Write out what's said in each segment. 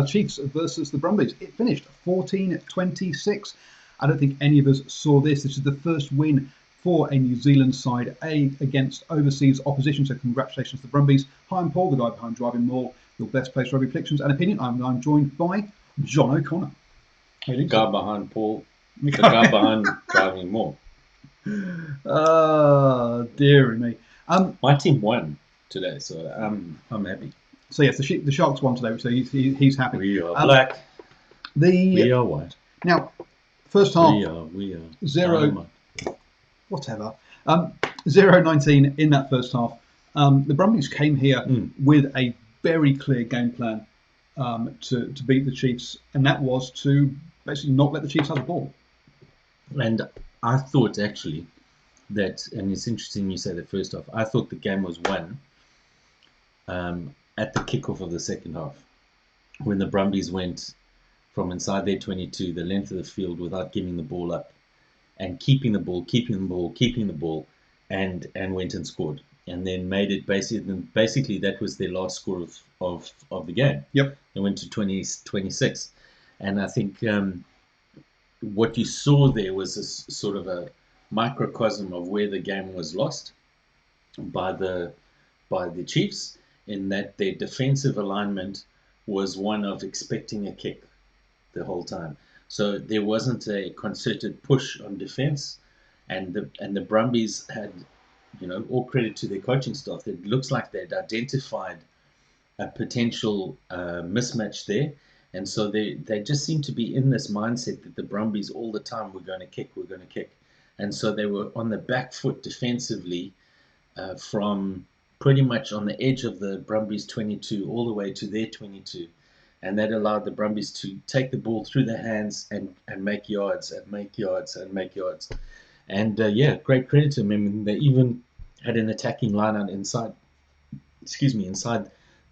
Chiefs versus the Brumbies. It finished 14-26. I don't think any of us saw this. This is the first win for a New Zealand side against overseas opposition. So congratulations to the Brumbies. Hi, I'm Paul, the guy behind DrivingMaul, your best place for rugby predictions and opinion. I'm joined by John O'Connor. The guy behind Paul, the guy behind DrivingMaul. Dearie me. My team won today, so I'm happy. So yes, the Sharks won today, so he's happy. We are black. We are white. Now, first half. We are. Zero. Whatever. 0-19 in that first half. The Brumbies came here with a very clear game plan to beat the Chiefs, and that was to basically not let the Chiefs have the ball. And I thought actually that, and it's interesting you say that first off, I thought the game was won at the kickoff of the second half, when the Brumbies went from inside their 22, the length of the field, without giving the ball up, and keeping the ball, and went and scored, and then made it basically that was their last score of the game. Yep. They went to 26, and I think what you saw there was a sort of a microcosm of where the game was lost by the Chiefs, in that their defensive alignment was one of expecting a kick the whole time. So there wasn't a concerted push on defense, and the Brumbies had, all credit to their coaching staff. It looks like they'd identified a potential mismatch there, and so they just seemed to be in this mindset that the Brumbies all the time were going to kick, and so they were on the back foot defensively from pretty much on the edge of the Brumbies 22 all the way to their 22. And that allowed the Brumbies to take the ball through their hands and make yards. And great credit to them. I mean, they even had an attacking line out inside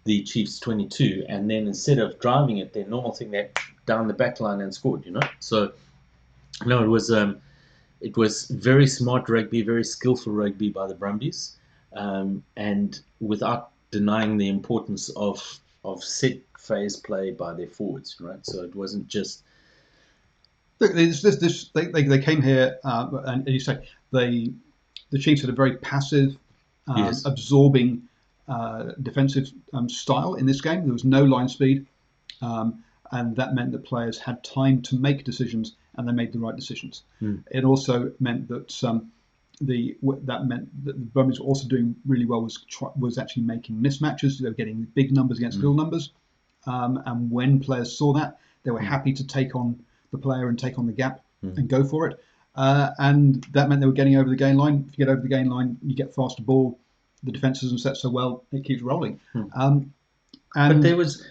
the Chiefs 22. And then instead of driving it, their normal thing, they down the back line and scored, So, it was very smart rugby, very skillful rugby by the Brumbies. And without denying the importance of set phase play by their forwards, right? So it wasn't just. Look, they came here, and as you say, the Chiefs had a very passive, absorbing defensive style in this game. There was no line speed, and that meant that players had time to make decisions, and they made the right decisions. It also meant that the Brumbies were also doing really well was actually making mismatches. They were getting big numbers against little numbers, and when players saw that, they were happy to take on the player and take on the gap and go for it. And that meant they were getting over the gain line. If you get over the gain line, you get faster ball. The defense isn't set so well; it keeps rolling. But there was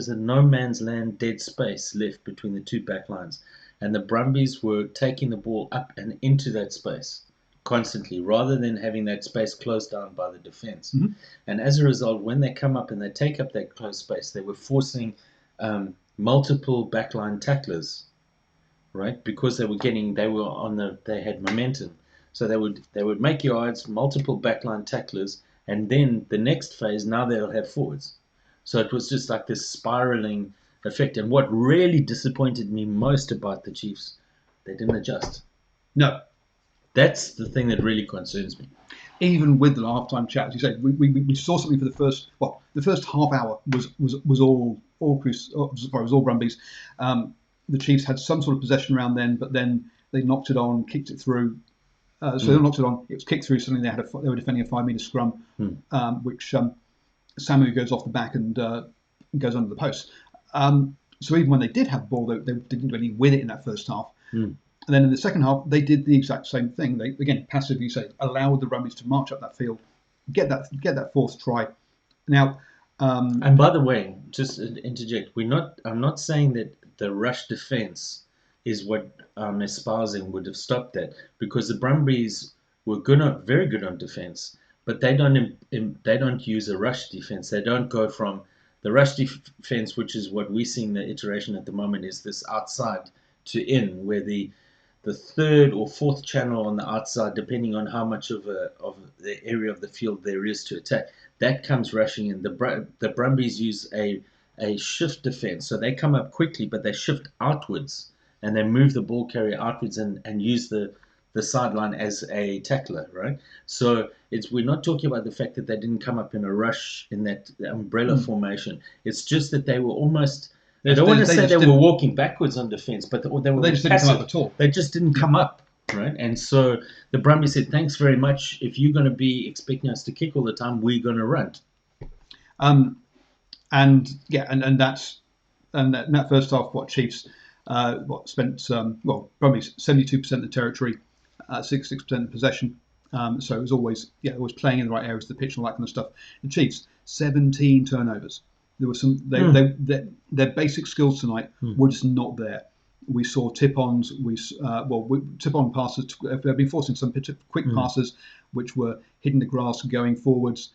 a no man's land dead space left between the two back lines. And the Brumbies were taking the ball up and into that space constantly, rather than having that space closed down by the defense. And as a result, when they come up and they take up that closed space, they were forcing multiple backline tacklers, right? Because they had momentum. So they would make yards, multiple backline tacklers, and then the next phase, now they'll have forwards. So it was just like this spiraling effect. And what really disappointed me most about the Chiefs, they didn't adjust. No. That's the thing that really concerns me. Even with the halftime chat, as you said, we saw something for the first half hour was all Brumbies. The Chiefs had some sort of possession around then, but then they knocked it on, kicked it through. They knocked it on. It was kicked through. Suddenly they were defending a 5-metre scrum, which Samu goes off the back and goes under the post. So even when they did have the ball, they didn't do anything with it in that first half. And then in the second half, they did the exact same thing. They, again, passively, you say, allowed the Brumbies to march up that field, get that fourth try. Now, and by the way, just to interject, I'm not saying that the rush defense is what I'm espousing would have stopped that, because the Brumbies were very good on defense, but they don't use a rush defense. They don't go from the rush defense, which is what we see in the iteration at the moment, is this outside to in, where the third or fourth channel on the outside, depending on how much of the area of the field there is to attack, that comes rushing in. The Brumbies use a a shift defense. So they come up quickly, but they shift outwards and they move the ball carrier outwards and use the sideline as a tackler, right? So we're not talking about the fact that they didn't come up in a rush in that umbrella formation. It's just that they were almost. I don't want to say they were walking backwards on defense, but they just didn't come up at all. They just didn't come up, right? And so the Brumbies said, "Thanks very much. If you're going to be expecting us to kick all the time, we're going to run." And that first half, Chiefs spent Brumbies 72% of the territory, 66% of possession. So it was always playing in the right areas of the pitch and all that kind of stuff. The Chiefs 17 turnovers. There was some their basic skills tonight were just not there. We saw tip-ons. Tip-on passes. They've been forcing some quick passes, which were hitting the grass and going forwards.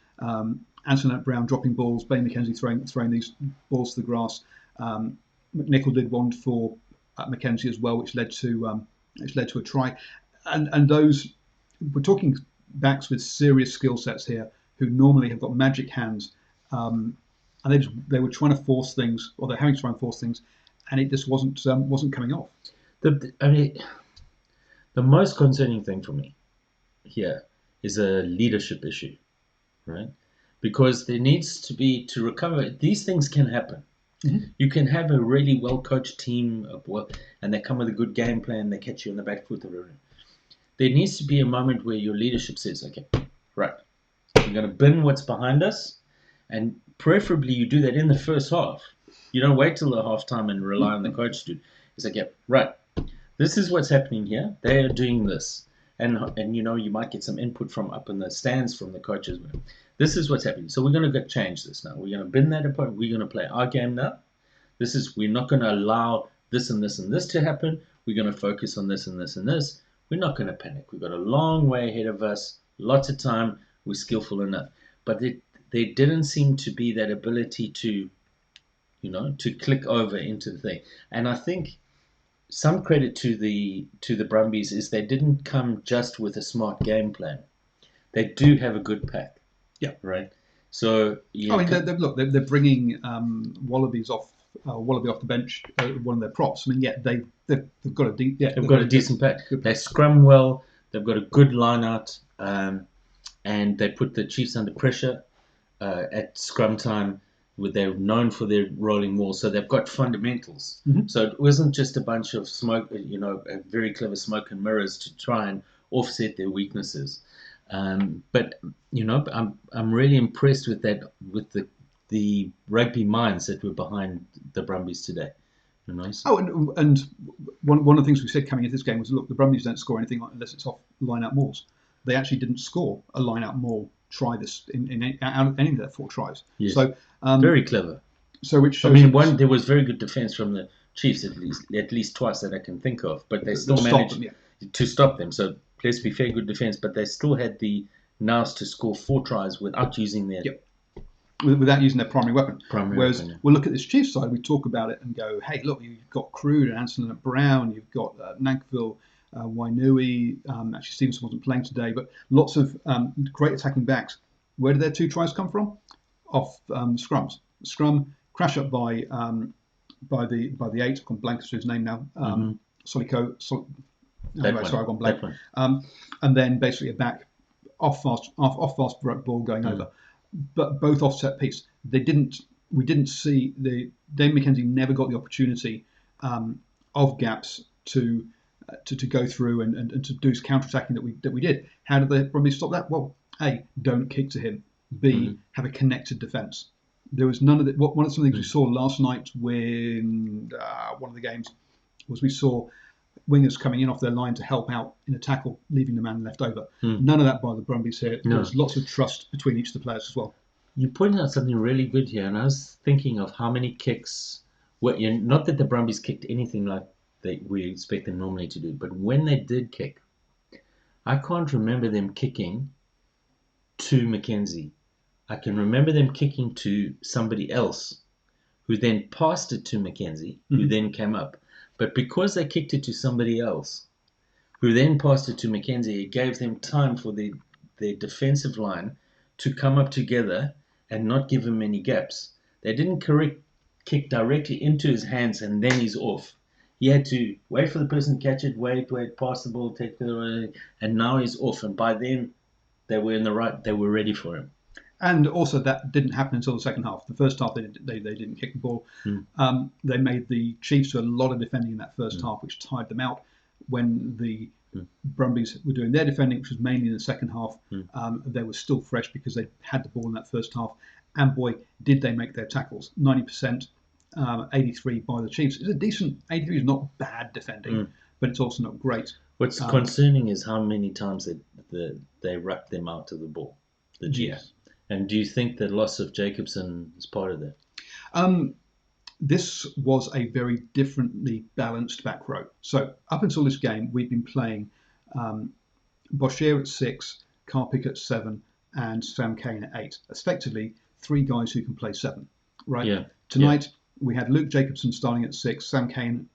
Antoinette Brown dropping balls. Bay McKenzie throwing these balls to the grass. McNichol did one for McKenzie as well, which led to a try. And those, we're talking backs with serious skill sets here who normally have got magic hands, and they were trying to force things, or they're having to try and force things, and it just wasn't coming off. The most concerning thing for me here is a leadership issue, right? Because there needs to be, to recover, these things can happen. Mm-hmm. You can have a really well-coached team, and they come with a good game plan, they catch you on the back foot. There needs to be a moment where your leadership says, okay, right, we're going to bin what's behind us, and preferably you do that in the first half. You don't wait till the halftime and rely on the coach to do. It's like, yeah, right, this is what's happening here. They are doing this. And you might get some input from up in the stands from the coaches. This is what's happening. So we're going to change this now. We're going to bin that apart. We're going to play our game now. We're not going to allow this and this and this to happen. We're going to focus on this and this and this. We're not going to panic. We've got a long way ahead of us, lots of time. We're skillful enough. But there didn't seem to be that ability to click over into the thing. And I think some credit to the Brumbies is they didn't come just with a smart game plan. They do have a good pack. Yeah. Right. So they're bringing Wallaby off the bench, one of their props. I mean, they've got a decent pack. They scrum well. They've got a good line out, and they put the Chiefs under pressure at scrum time. They're known for their rolling wall, so they've got fundamentals. Mm-hmm. So it wasn't just a bunch of smoke, a very clever smoke and mirrors to try and offset their weaknesses. But I'm really impressed with that, with the rugby minds that were behind the Brumbies today. Oh, and one of the things we said coming into this game was, look, the Brumbies don't score anything unless it's off line-out mauls. They actually didn't score a line-out maul try this in any of their 4 tries. Yes. So very clever. So which shows there was very good defense from the Chiefs at least twice that I can think of, but they still managed to stop them. So let's be fair, good defense, but they still had the nous to score 4 tries without using their without using their primary weapon. We'll look at this Chiefs side, we talk about it and go, hey, look, you've got Crude and Antoinette Brown, you've got Nankville, Wainui, actually Stevenson wasn't playing today, but lots of great attacking backs. Where did their 2 tries come from? Off scrums. Scrum, crash up by the 8. I've gone blank as to his name now. Soliko. I've gone blank. And then basically a back off fast ball going over. But both offset piece. We didn't see Dame McKenzie never got the opportunity of gaps to go through and to do counter-attacking that we did. How did the Brumbies stop that? Well, A, don't kick to him. B, have a connected defence. There was none of that. One of the things we saw last night when one of the games was we saw wingers coming in off their line to help out in a tackle, leaving the man left over. None of that by the Brumbies here. No. There's lots of trust between each of the players as well. You pointed out something really good here, and I was thinking of how many kicks. Not that the Brumbies kicked anything like we expect them normally to do, but when they did kick, I can't remember them kicking to McKenzie. I can remember them kicking to somebody else, who then passed it to McKenzie, who then came up. But because they kicked it to somebody else, who then passed it to McKenzie, it gave them time for their defensive line to come up together and not give him any gaps. They didn't kick directly into his hands, and then he's off. He had to wait for the person to catch it, wait, pass the ball, take the away, and now he's off. And by then, they were in the right. They were ready for him. And also, that didn't happen until the second half. The first half, they didn't kick the ball. They made the Chiefs do a lot of defending in that first half, which tired them out. When the Brumbies were doing their defending, which was mainly in the second half, they were still fresh because they had the ball in that first half. And boy, did they make their tackles. 90%, 83 by the Chiefs. It's a decent, 83 is not bad defending, but it's also not great. What's concerning is how many times they rucked them out of the ball, the Chiefs. Yeah. And do you think the loss of Jacobson is part of that? This was a very differently balanced back row. So up until this game, we've been playing Boshier at 6, Karpik at 7, and Sam Cane at 8. Effectively, 3 guys who can play 7. Right. Yeah. Tonight we had Luke Jacobson starting at 6, Sam Cane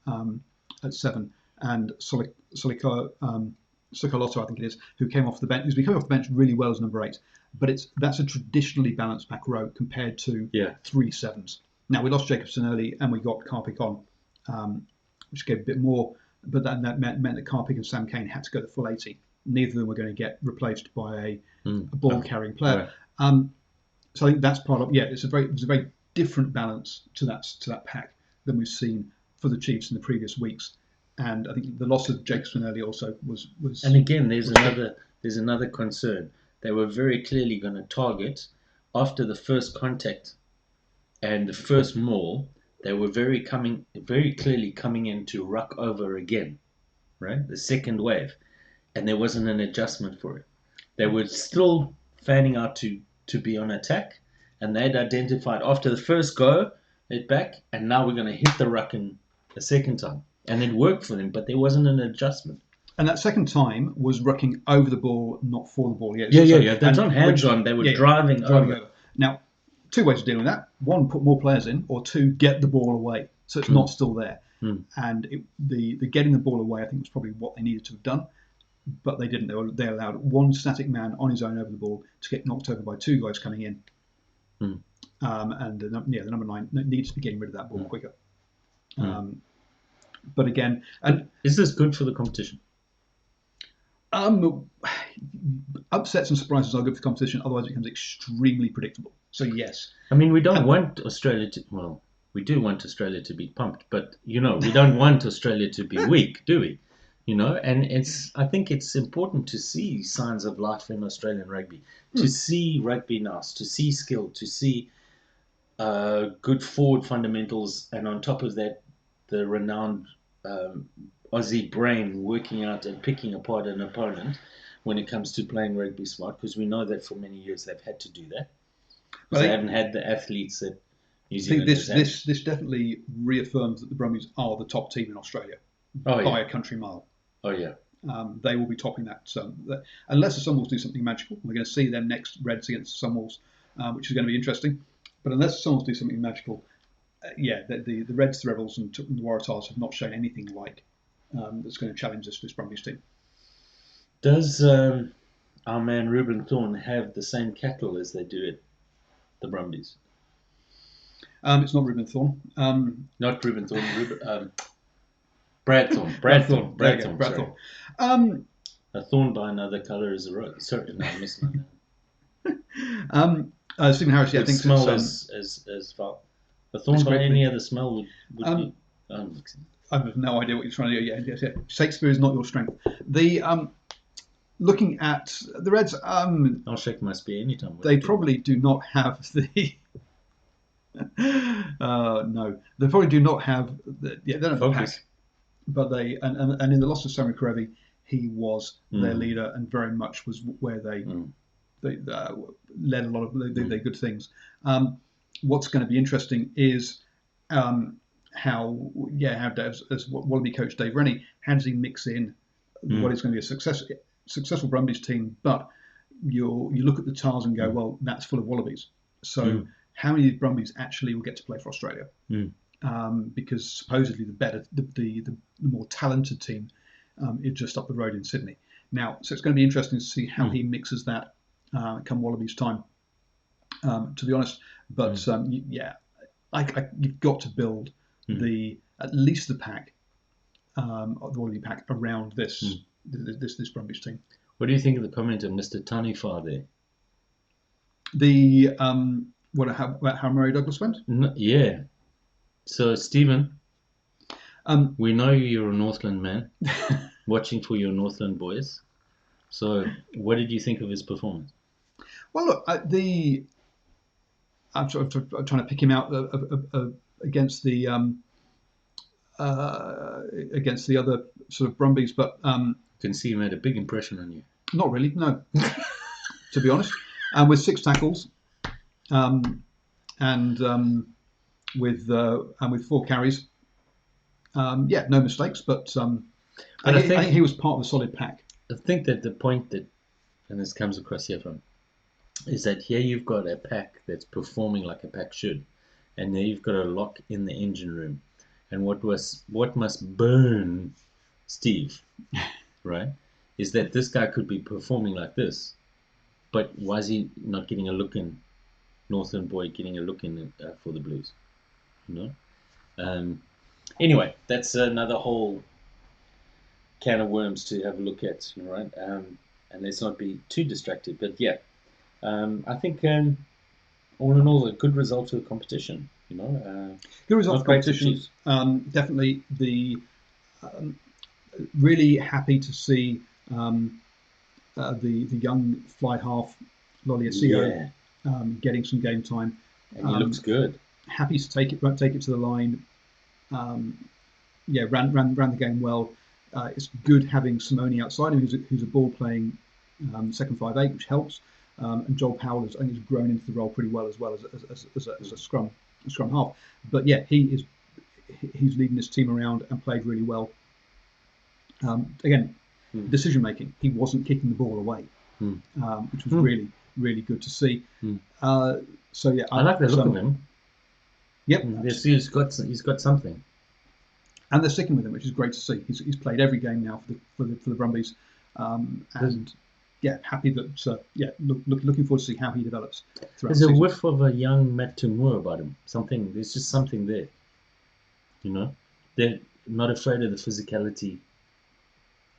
at 7, and Sokolotto, I think it is, who came off the bench. He's been coming off the bench really well as number 8. But that's a traditionally balanced back row compared to 3 7s. Now, we lost Jacobson early and we got Karpik on, which gave a bit more, but that meant that Karpik and Sam Cane had to go the full 80. Neither of them were going to get replaced by a ball-carrying player. Right. So I think that's part of, it was a very different balance to that pack than we've seen for the Chiefs in the previous weeks. And I think the loss of Jacobson early also was. And again, there's another concern. They were very clearly going to target after the first contact and the first maul. They were very clearly coming in to ruck over again, right? The second wave, and there wasn't an adjustment for it. They were still fanning out to be on attack, and they'd identified after the first go, they're back, and now we're going to hit the ruck in the second time, and it worked for them, but there wasn't an adjustment. And that second time was rucking over the ball, not for the ball. Yeah. They're not hands-on. They were driving over. Now, 2 ways of dealing with that. 1, put more players in, or 2, get the ball away so it's not still there. And the getting the ball away, I think, was probably what they needed to have done. But they didn't. They allowed 1 static man on his own over the ball to get knocked over by 2 guys coming in. And the number 9 needs to be getting rid of that ball quicker. But again... and is this good for the competition? Upsets and surprises are good for competition, otherwise it becomes extremely predictable. So yes. I mean, we don't want Australia to... Well, we do want Australia to be pumped, but, we don't want Australia to be weak, do we? And I think it's important to see signs of life in Australian rugby, to see rugby nice, to see skill, to see good forward fundamentals, and on top of that, the renowned Aussie brain working out and picking apart an opponent when it comes to playing rugby smart, because we know that for many years they've had to do that. Because they haven't had the athletes that New Zealand has had. This definitely reaffirms that the Brumbies are the top team in Australia by a country mile. Oh, yeah. They will be topping that. Unless the Sunwolves do something magical. We're going to see them next, Reds against the Sunwolves, which is going to be interesting. But unless the Sunwolves do something magical, the Reds, the Rebels, and the Waratahs have not shown anything like that's going to challenge this Brumbies team. Does our man Ruben Thorne have the same cattle as they do at the Brumbies? It's not Ruben Thorne. Not Ruben Thorne. Brad Thorne. Brad Thorne. A thorn by another colour is a rose. Sorry, no, I'm missing that. Stephen Harris, I think smell as foul. A thorn by any other smell would be. I have no idea what you're trying to do. Yeah. Shakespeare is not your strength. Looking at the Reds, I'll shake my spear anytime. They probably do not have the. No, they probably do not have the. Yeah, they don't have the pack. But they and in the loss of Samu Karevi, he was their leader and very much was where they led a lot of their good things. What's going to be interesting is how Dave, as Wallaby coach Dave Rennie, how does he mix in what is going to be a successful Brumbies team, but you look at the Tars and go, well, that's full of Wallabies. So how many Brumbies actually will get to play for Australia? Because supposedly the more talented team is just up the road in Sydney. Now, so it's going to be interesting to see how he mixes that come Wallabies time, to be honest. But you've got to build Mm. at least the pack, the Wallaby pack around this Brumbies team. What do you think of the comment of Mr. Tanifa there? The how Murray Douglas went. Yeah. So Stephen, Um, we know you're a Northland man, watching for your Northland boys. So what did you think of his performance? well, look, I'm trying to pick him out against the other sort of Brumbies, but Can see he made a big impression on you. not really. No, to be honest. With 6 tackles, and with 4 carries, no mistakes. But I think he was part of a solid pack. I think that the point that, and this comes across here from, is that here you've got a pack that's performing like a pack should, and there you've got a lock in the engine room. And what must burn Steve, right, is that this guy could be performing like this, but why is he not getting a look in? Northern boy getting a look in for the Blues, you know. Anyway, that's another whole can of worms to have a look at, right? And let's not be too distracted. But yeah, I think all in all, a good result of the competition. Good result of the competition. Definitely really happy to see the young fly half Lolly Asio getting some game time. And he looks good. Happy to take it to the line. Ran the game well. It's good having Simone outside him, who's a ball playing second 5'8", which helps. And Joel Powell has grown into the role pretty well as a scrum half. But yeah, he's leading this team around and played really well. Again, decision making. He wasn't kicking the ball away, which was really, really good to see. So yeah, I like the look of him. Yep, he's got something, and they're sticking with him, which is great to see. He's played every game now for the Brumbies, and yeah, happy that looking forward to see how he develops. There's a whiff of a young Matt Tumua about him. There's just something there. They're not afraid of the physicality.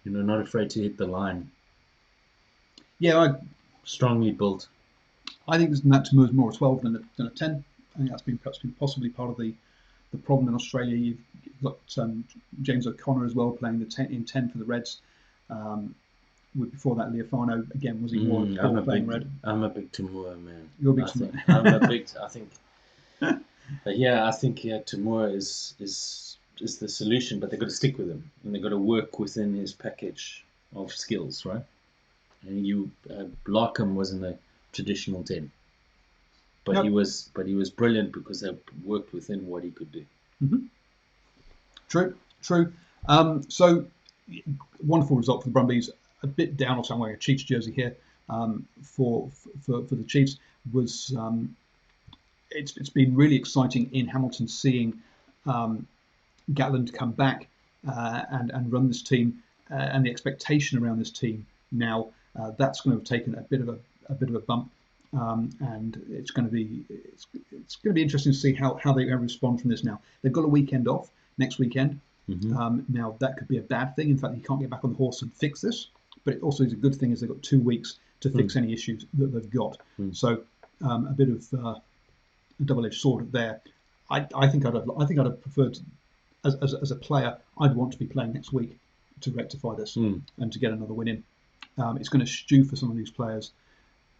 Not afraid to hit the line. Yeah, strongly built. I think Matt Tumua is more a 12 than a 10. I think that's been possibly part of the problem in Australia. You've got James O'Connor as well playing in 10 for the Reds. Before that, Leofano again was he more playing red. I'm a big Tumua man. You're a big Tumua. I'm a big. I think. I think Tumua is the solution, but they've got to stick with him and they've got to work within his package of skills, right? And Larkham wasn't a traditional 10, but he was brilliant because they worked within what he could do. Mm-hmm. True. So wonderful result for the Brumbies. A bit down, also I'm wearing a Chiefs jersey here. For the Chiefs was it's been really exciting in Hamilton seeing Gatland come back and run this team, and the expectation around this team now that's going to have taken a bit of a bump, and it's going to be interesting to see how they respond from this. Now they've got a weekend off next weekend. Mm-hmm. Now that could be a bad thing. In fact, you can't get back on the horse and fix this, but it also is a good thing is they've got 2 weeks to fix any issues that they've got. So a bit of a double-edged sword there. I think I'd have preferred, as a player, I'd want to be playing next week to rectify this and to get another win in. It's going to stew for some of these players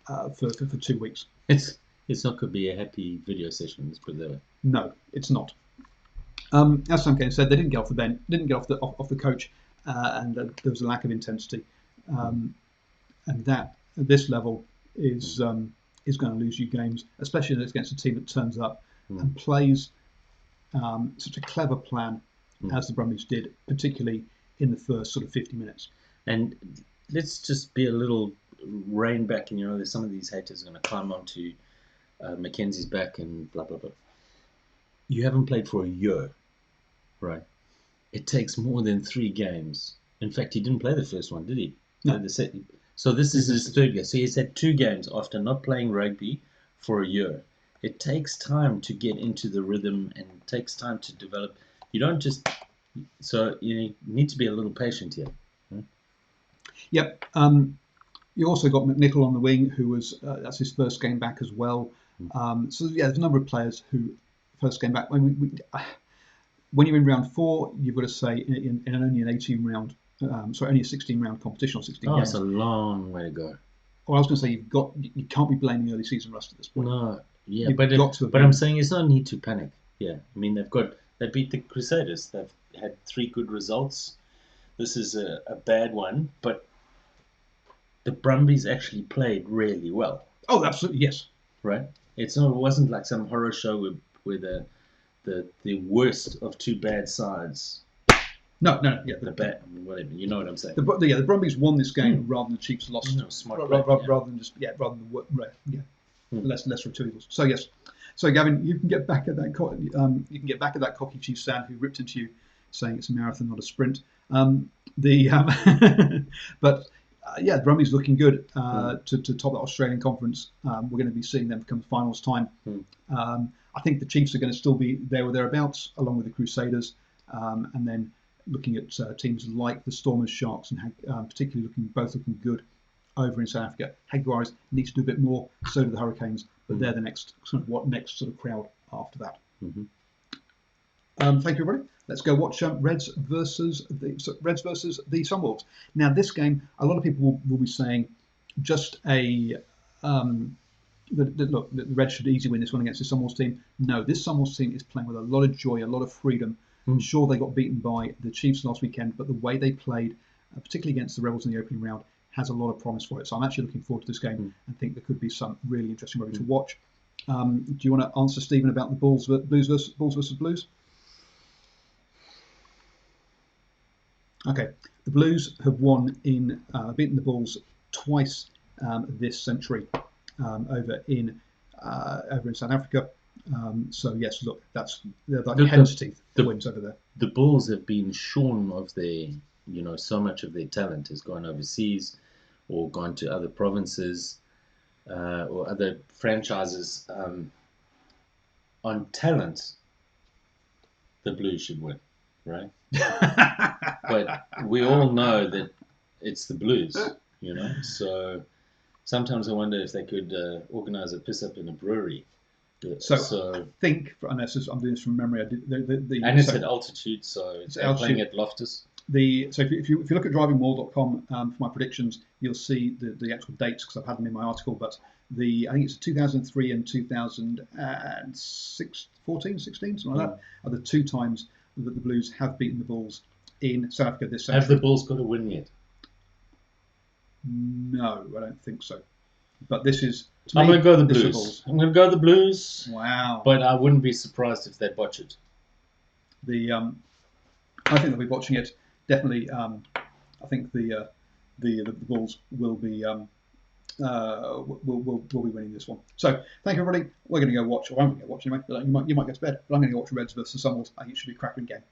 for 2 weeks. It's not going to be a happy video session. Let's put it that way. No, it's not. As Sam Kane said, they didn't get off the bench, didn't get off the coach, and there was a lack of intensity, and that at this level is going to lose you games, especially against a team that turns up and plays such a clever plan as the Brumbies did, particularly in the first sort of 50 minutes. And let's just be a little rein back, and there's some of these haters are going to climb onto Mackenzie's back and blah blah blah. You haven't played for a year, right? It takes more than 3 games. In fact, he didn't play the first one, did he? No. So this is his 3rd game. So he's had 2 games after not playing rugby for a year. it takes time to get into the rhythm, and it takes time to develop. You don't just so you need to be a little patient here. Yep. You also got McNichol on the wing, who was that's his first game back as well. So yeah, there's a number of players who first game back. When you're in round 4, you've got to say in only an 18 round, only a 16 round competition or 16 games. It's a long way to go. Well, I was going to say you can't be blaming early season rust at this point. No, yeah, You've but I'm saying there's no need to panic. Yeah, I mean they beat the Crusaders. They've had 3 good results. This is a bad one, but the Brumbies actually played really well. Oh, absolutely, yes. Right? It wasn't like some horror show where the worst of 2 bad sides. No, yeah. Whatever, you know what I'm saying. The Brumbies won this game rather than the Chiefs lost. No, smart rather than less gratuitous. So yes. So Gavin, you can get back at that. You can get back at that cocky Chiefs fan who ripped into you, saying it's a marathon, not a sprint. But the Brumbies looking good to top that Australian conference. We're going to be seeing them come finals time. I think the Chiefs are going to still be there or thereabouts, along with the Crusaders, and then looking at teams like the Stormers, Sharks, and particularly looking good over in South Africa. Jaguars need to do a bit more. So do the Hurricanes, but they're the next sort of crowd after that. Thank you, everybody. Let's go watch Reds versus the Sunwolves. Now, this game, a lot of people will be saying just a look. The Reds should easily win this one against the Sunwolves team. No, this Sunwolves team is playing with a lot of joy, a lot of freedom. Sure, they got beaten by the Chiefs last weekend, but the way they played, particularly against the Rebels in the opening round, has a lot of promise for it. So I'm actually looking forward to this game and think there could be some really interesting rugby to watch. Do you want to answer, Stephen, about the Bulls versus Blues? Okay, the Blues have beaten the Bulls twice this century over in South Africa. So yes, look, they're like hen's teeth. The wins over there. The Bulls have been shorn of their, so much of their talent has gone overseas, or gone to other provinces, or other franchises. On talent, the Blues should win, right? But we all know that it's the Blues, So sometimes I wonder if they could organise a piss up in a brewery. So I think, unless I'm doing this from memory, it's at altitude, so it's playing at Loftus. So if you look at DrivingMaul.com for my predictions, you'll see the actual dates because I've had them in my article. But I think it's 2003 and 2014, 16, something like that, are the 2 times that the Blues have beaten the Bulls in South Africa this century. Have the Bulls got a win yet? No, I don't think so. But this is. I'm going to go the Blues. I'm going to go the Blues. Wow! But I wouldn't be surprised if they botch it. I think they'll be watching it. Definitely. I think the Bulls will be will be winning this one. So thank you, everybody. We're going to go watch. Or I'm going to go watch anyway. You might go to bed, but I'm going to go watch Reds versus Sunwolves. I think it should be a cracking game.